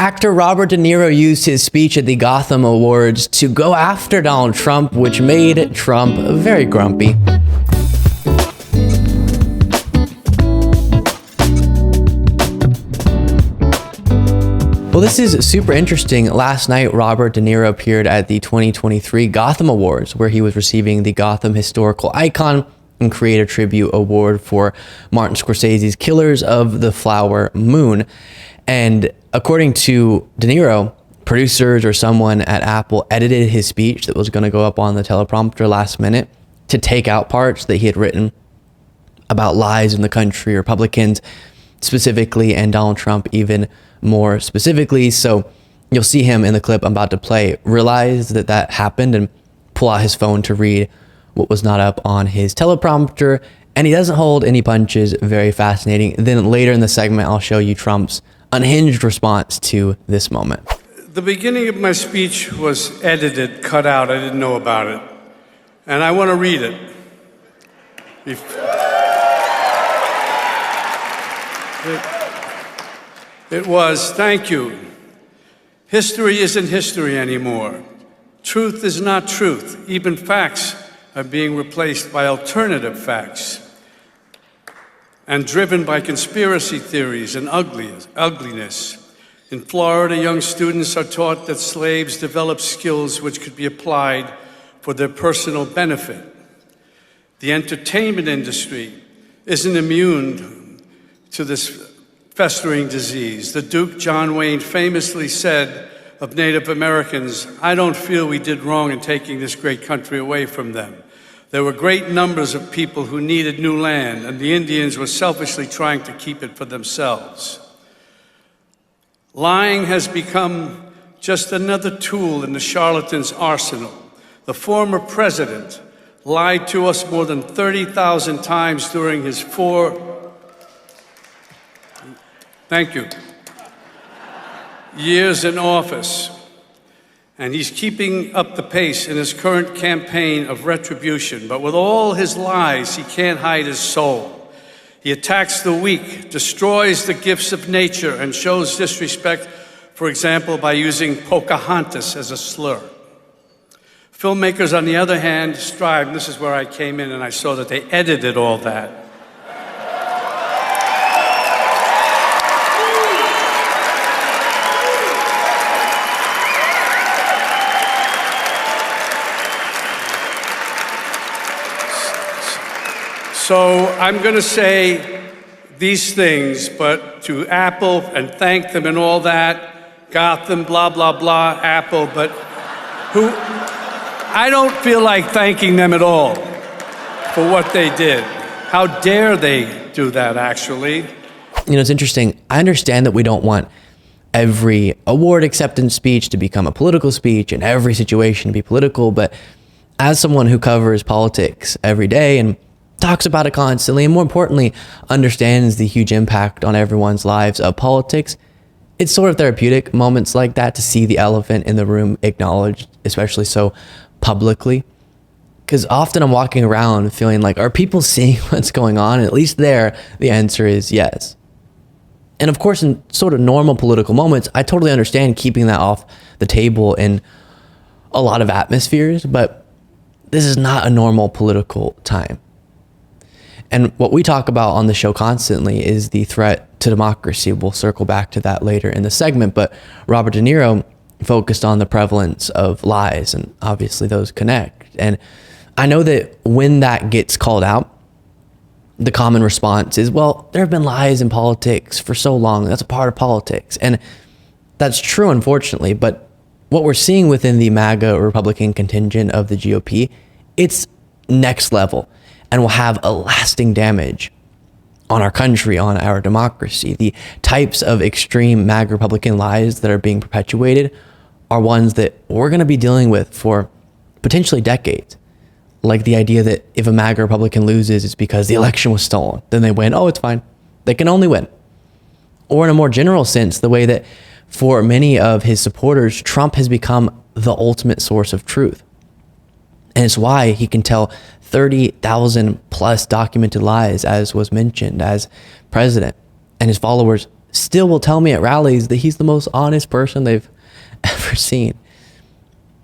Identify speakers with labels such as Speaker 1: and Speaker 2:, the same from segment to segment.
Speaker 1: Actor Robert De Niro used his speech at the Gotham Awards to go after Donald Trump, which made Trump very grumpy. Well, this is super interesting. Last night, Robert De Niro appeared at the 2023 Gotham Awards, where he was receiving the Gotham Historical Icon and Creator Tribute Award for Martin Scorsese's Killers of the Flower Moon. And according to De Niro, producers or someone at Apple edited his speech that was going to go up on the teleprompter last minute to take out parts that he had written about lies in the country, Republicans specifically, and Donald Trump even more specifically. So you'll see him in the clip I'm about to play realize that happened and pull out his phone to read what was not up on his teleprompter. And he doesn't hold any punches. Very fascinating. Then later in the segment, I'll show you Trump's unhinged response to this moment.
Speaker 2: The beginning of my speech was edited, cut out. I didn't know about it. And I want to read it. It was, thank you. History isn't history anymore. Truth is not truth. Even facts are being replaced by alternative facts and driven by conspiracy theories and ugliness. In Florida, young students are taught that slaves developed skills which could be applied for their personal benefit. The entertainment industry isn't immune to this festering disease. The Duke John Wayne famously said of Native Americans, "I don't feel we did wrong in taking this great country away from them. There were great numbers of people who needed new land, and the Indians were selfishly trying to keep it for themselves." Lying has become just another tool in the charlatan's arsenal. The former president lied to us more than 30,000 times during his years in office, and he's keeping up the pace in his current campaign of retribution. But with all his lies, he can't hide his soul. He attacks the weak, destroys the gifts of nature, and shows disrespect, for example, by using Pocahontas as a slur. Filmmakers, on the other hand, strive, and this is where I came in and I saw that they edited all that. So I'm going to say these things, but to Apple and thank them and all that, Gotham, blah, blah, blah, Apple, but I don't feel like thanking them at all for what they did. How dare they do that, actually?
Speaker 1: You know, it's interesting. I understand that we don't want every award acceptance speech to become a political speech and every situation to be political, but as someone who covers politics every day and talks about it constantly, and more importantly, understands the huge impact on everyone's lives of politics, it's sort of therapeutic moments like that to see the elephant in the room acknowledged, especially so publicly. Because often I'm walking around feeling like, are people seeing what's going on? And at least there, the answer is yes. And of course, in sort of normal political moments, I totally understand keeping that off the table in a lot of atmospheres, but this is not a normal political time. And what we talk about on the show constantly is the threat to democracy. We'll circle back to that later in the segment, but Robert De Niro focused on the prevalence of lies, and obviously those connect. And I know that when that gets called out, the common response is, well, there have been lies in politics for so long. That's a part of politics. And that's true, unfortunately. But what we're seeing within the MAGA Republican contingent of the GOP, it's next level and will have a lasting damage on our country, on our democracy. The types of extreme MAGA Republican lies that are being perpetuated are ones that we're going to be dealing with for potentially decades. Like the idea that if a MAGA Republican loses, it's because the election was stolen. Then they win. Oh, it's fine. They can only win. Or in a more general sense, the way that for many of his supporters, Trump has become the ultimate source of truth. And it's why he can tell 30,000 plus documented lies, as was mentioned, as president. And his followers still will tell me at rallies that he's the most honest person they've ever seen.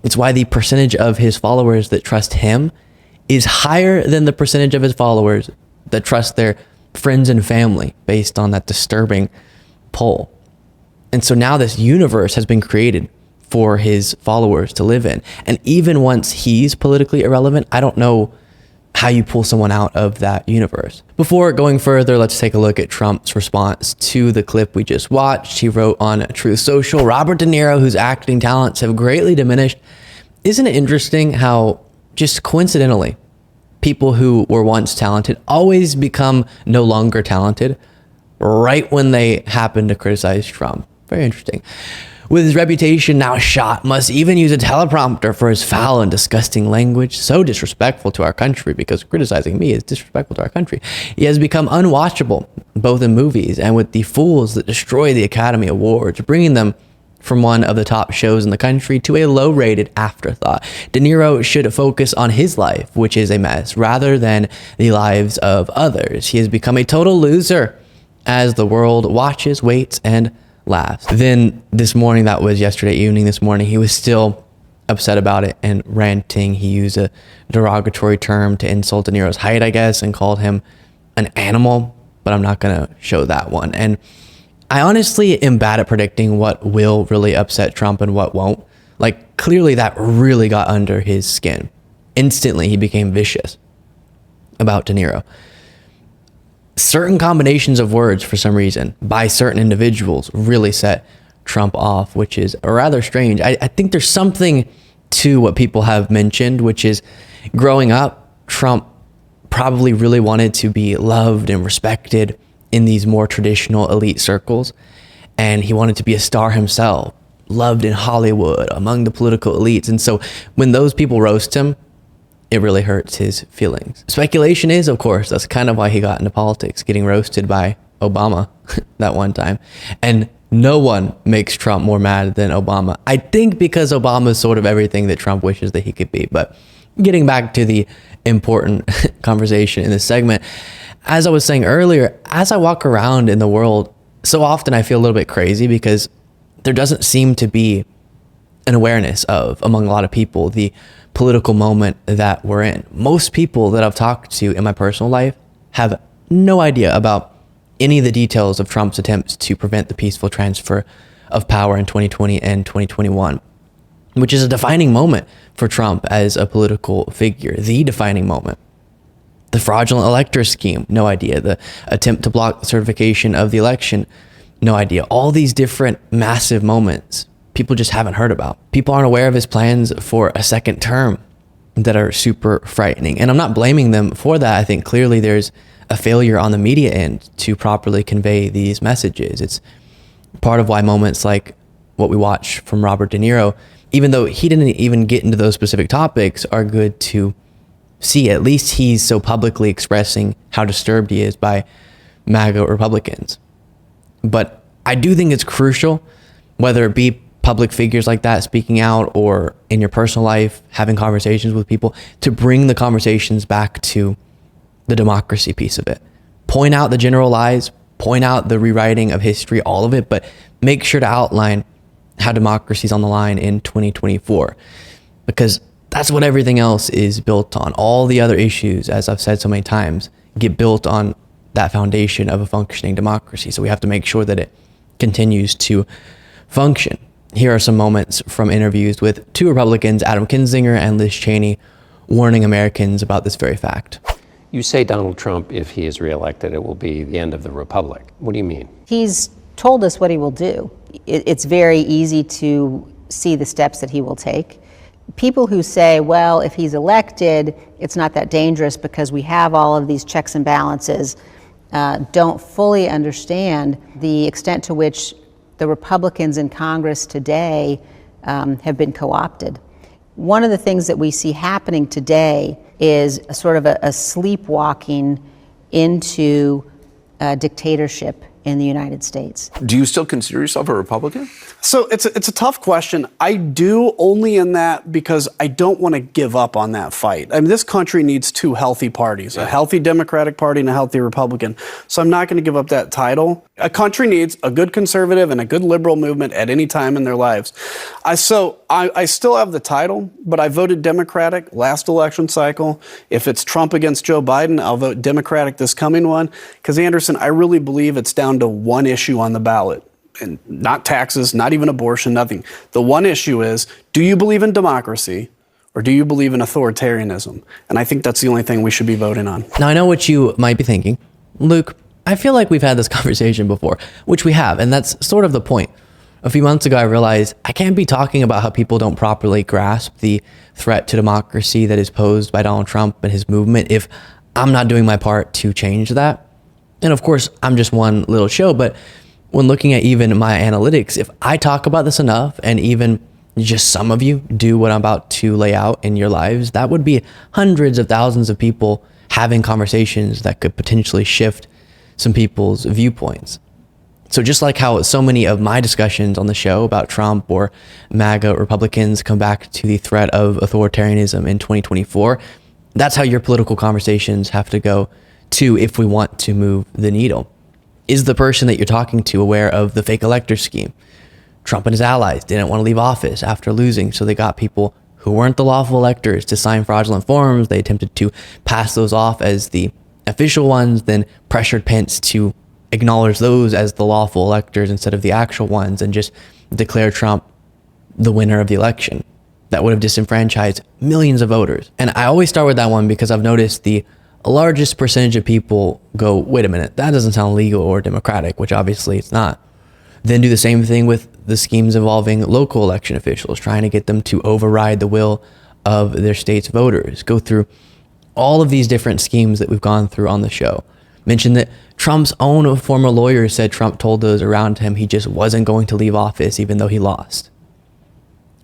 Speaker 1: It's why the percentage of his followers that trust him is higher than the percentage of his followers that trust their friends and family, based on that disturbing poll. And so now this universe has been created for his followers to live in. And even once he's politically irrelevant, I don't know how you pull someone out of that universe. Before going further, let's take a look at Trump's response to the clip we just watched. He wrote on Truth Social, Robert De Niro, whose acting talents have greatly diminished. Isn't it interesting how just coincidentally, people who were once talented always become no longer talented right when they happen to criticize Trump? Very interesting. With his reputation now shot, must even use a teleprompter for his foul and disgusting language. So disrespectful to our country, because criticizing me is disrespectful to our country. He has become unwatchable, both in movies and with the fools that destroy the Academy Awards, bringing them from one of the top shows in the country to a low-rated afterthought. De Niro should focus on his life, which is a mess, rather than the lives of others. He has become a total loser as the world watches, waits, and laughs. Then this morning, that was yesterday evening, this morning, he was still upset about it and ranting. He used a derogatory term to insult De Niro's height, I guess, and called him an animal, but I'm not going to show that one. And I honestly am bad at predicting what will really upset Trump and what won't. Like, clearly that really got under his skin. Instantly, he became vicious about De Niro. Certain combinations of words, for some reason, by certain individuals really set Trump off, which is rather strange. I think there's something to what people have mentioned, which is growing up, Trump probably really wanted to be loved and respected in these more traditional elite circles. And he wanted to be a star himself, loved in Hollywood, among the political elites. And so when those people roast him, it really hurts his feelings. Speculation is, of course, that's kind of why he got into politics, getting roasted by Obama that one time. And no one makes Trump more mad than Obama. I think because Obama is sort of everything that Trump wishes that he could be. But getting back to the important conversation in this segment, as I was saying earlier, as I walk around in the world, so often I feel a little bit crazy because there doesn't seem to be an awareness of, among a lot of people, the political moment that we're in. Most people that I've talked to in my personal life have no idea about any of the details of Trump's attempts to prevent the peaceful transfer of power in 2020 and 2021, which is a defining moment for Trump as a political figure, the defining moment. The fraudulent elector scheme, no idea. The attempt to block the certification of the election, no idea. All these different massive moments people just haven't heard about. People aren't aware of his plans for a second term that are super frightening. And I'm not blaming them for that. I think clearly there's a failure on the media end to properly convey these messages. It's part of why moments like what we watch from Robert De Niro, even though he didn't even get into those specific topics, are good to see. At least he's so publicly expressing how disturbed he is by MAGA Republicans. But I do think it's crucial, whether it be public figures like that speaking out or in your personal life, having conversations with people, to bring the conversations back to the democracy piece of it. Point out the general lies, point out the rewriting of history, all of it, but make sure to outline how democracy is on the line in 2024, because that's what everything else is built on. All the other issues, as I've said so many times, get built on that foundation of a functioning democracy. So we have to make sure that it continues to function. Here are some moments from interviews with two Republicans, Adam Kinzinger and Liz Cheney, warning Americans about this very fact.
Speaker 3: You say Donald Trump, if he is reelected, it will be the end of the republic. What do you mean?
Speaker 4: He's told us what he will do. It's very easy to see the steps that he will take. People who say, well, if he's elected, it's not that dangerous because we have all of these checks and balances, don't fully understand the extent to which the Republicans in Congress today have been co-opted. One of the things that we see happening today is a sleepwalking into dictatorship in the United States.
Speaker 5: Do you still consider yourself a Republican?
Speaker 6: So it's a tough question. I do, only in that because I don't want to give up on that fight. I mean, this country needs two healthy parties, a healthy Democratic Party and a healthy Republican. So I'm not going to give up that title. A country needs a good conservative and a good liberal movement at any time in their lives. I still have the title, but I voted Democratic last election cycle. If it's Trump against Joe Biden, I'll vote Democratic this coming one. Because, Anderson, I really believe it's down to one issue on the ballot. And not taxes, not even abortion, nothing. The one issue is, do you believe in democracy or do you believe in authoritarianism? And I think that's the only thing we should be voting on.
Speaker 1: Now, I know what you might be thinking. Luke, I feel like we've had this conversation before, which we have, and that's sort of the point. A few months ago, I realized I can't be talking about how people don't properly grasp the threat to democracy that is posed by Donald Trump and his movement if I'm not doing my part to change that. And of course, I'm just one little show, but when looking at even my analytics, if I talk about this enough and even just some of you do what I'm about to lay out in your lives, that would be hundreds of thousands of people having conversations that could potentially shift some people's viewpoints. So just like how so many of my discussions on the show about Trump or MAGA Republicans come back to the threat of authoritarianism in 2024, that's how your political conversations have to go too if we want to move the needle. Is the person that you're talking to aware of the fake elector scheme? Trump and his allies didn't want to leave office after losing, so they got people who weren't the lawful electors to sign fraudulent forms. They attempted to pass those off as the official ones, then pressured Pence to acknowledge those as the lawful electors instead of the actual ones and just declare Trump the winner of the election. That would have disenfranchised millions of voters. And I always start with that one because I've noticed the largest percentage of people go, wait a minute, that doesn't sound legal or democratic, which obviously it's not. Then do the same thing with the schemes involving local election officials, trying to get them to override the will of their state's voters. Go through all of these different schemes that we've gone through on the show. Mention that Trump's own former lawyer said Trump told those around him he just wasn't going to leave office even though he lost.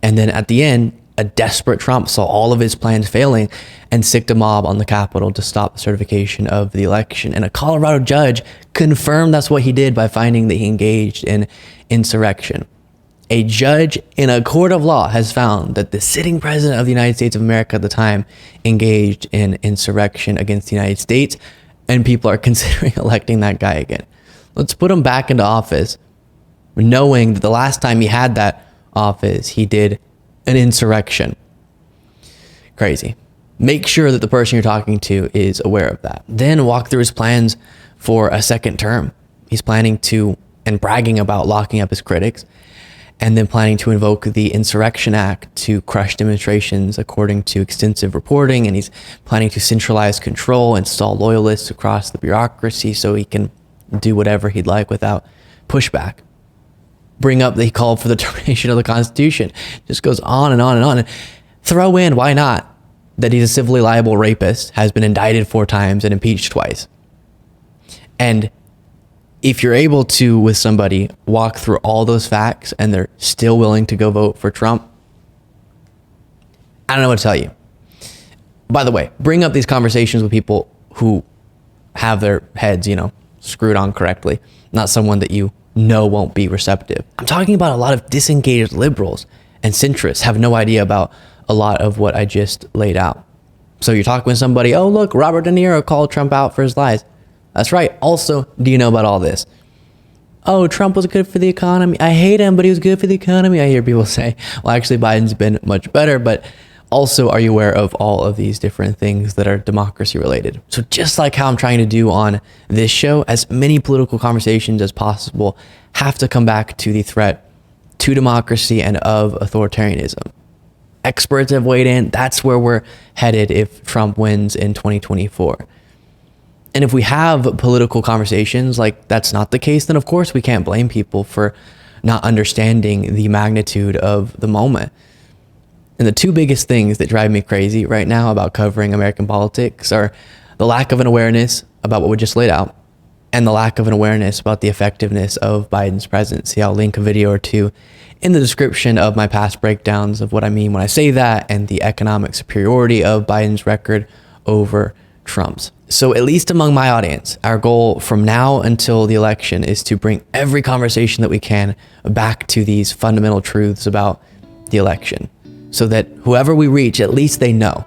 Speaker 1: And then at the end, a desperate Trump saw all of his plans failing and sicked a mob on the Capitol to stop the certification of the election. And a Colorado judge confirmed that's what he did by finding that he engaged in insurrection. A judge in a court of law has found that the sitting president of the United States of America at the time engaged in insurrection against the United States, and people are considering electing that guy again. Let's put him back into office, knowing that the last time he had that office, he did an insurrection. Crazy. Make sure that the person you're talking to is aware of that. Then walk through his plans for a second term. He's planning to, and bragging about locking up his critics, and then planning to invoke the Insurrection Act to crush demonstrations according to extensive reporting. And he's planning to centralize control, install loyalists across the bureaucracy so he can do whatever he'd like without pushback. Bring up that he called for the termination of the Constitution. Just goes on and on and on. And throw in, why not, that he's a civilly liable rapist, has been indicted 4 times and impeached twice. And if you're able to, with somebody, walk through all those facts and they're still willing to go vote for Trump, I don't know what to tell you. By the way, bring up these conversations with people who have their heads, screwed on correctly, not someone that you know won't be receptive. I'm talking about a lot of disengaged liberals and centrists have no idea about a lot of what I just laid out. So you're talking with somebody, oh, look, Robert De Niro called Trump out for his lies. That's right. Also, do you know about all this? Oh, Trump was good for the economy. I hate him, but he was good for the economy. I hear people say, well, actually, Biden's been much better. But also, are you aware of all of these different things that are democracy related? So just like how I'm trying to do on this show, as many political conversations as possible have to come back to the threat to democracy and of authoritarianism. Experts have weighed in. That's where we're headed if Trump wins in 2024. And if we have political conversations like that's not the case, then of course we can't blame people for not understanding the magnitude of the moment. And the 2 biggest things that drive me crazy right now about covering American politics are the lack of an awareness about what we just laid out and the lack of an awareness about the effectiveness of Biden's presidency. I'll link a video or 2 in the description of my past breakdowns of what I mean when I say that and the economic superiority of Biden's record over Trump's. So at least among my audience, our goal from now until the election is to bring every conversation that we can back to these fundamental truths about the election, so that whoever we reach, at least they know.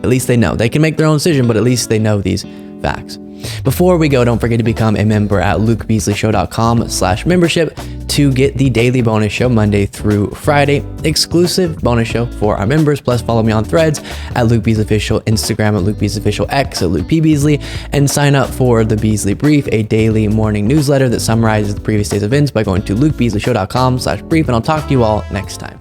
Speaker 1: At least they know. They can make their own decision, but at least they know these facts. Before we go, don't forget to become a member at lukebeasley.com/membership to get the daily bonus show Monday through Friday, exclusive bonus show for our members. Plus, follow me on Threads at Luke Beasley Official, Instagram at Luke Beasley Official, X at Luke P. Beasley, and sign up for the Beasley Brief, a daily morning newsletter that summarizes the previous day's events by going to lukebeasleyshow.com/brief. And I'll talk to you all next time.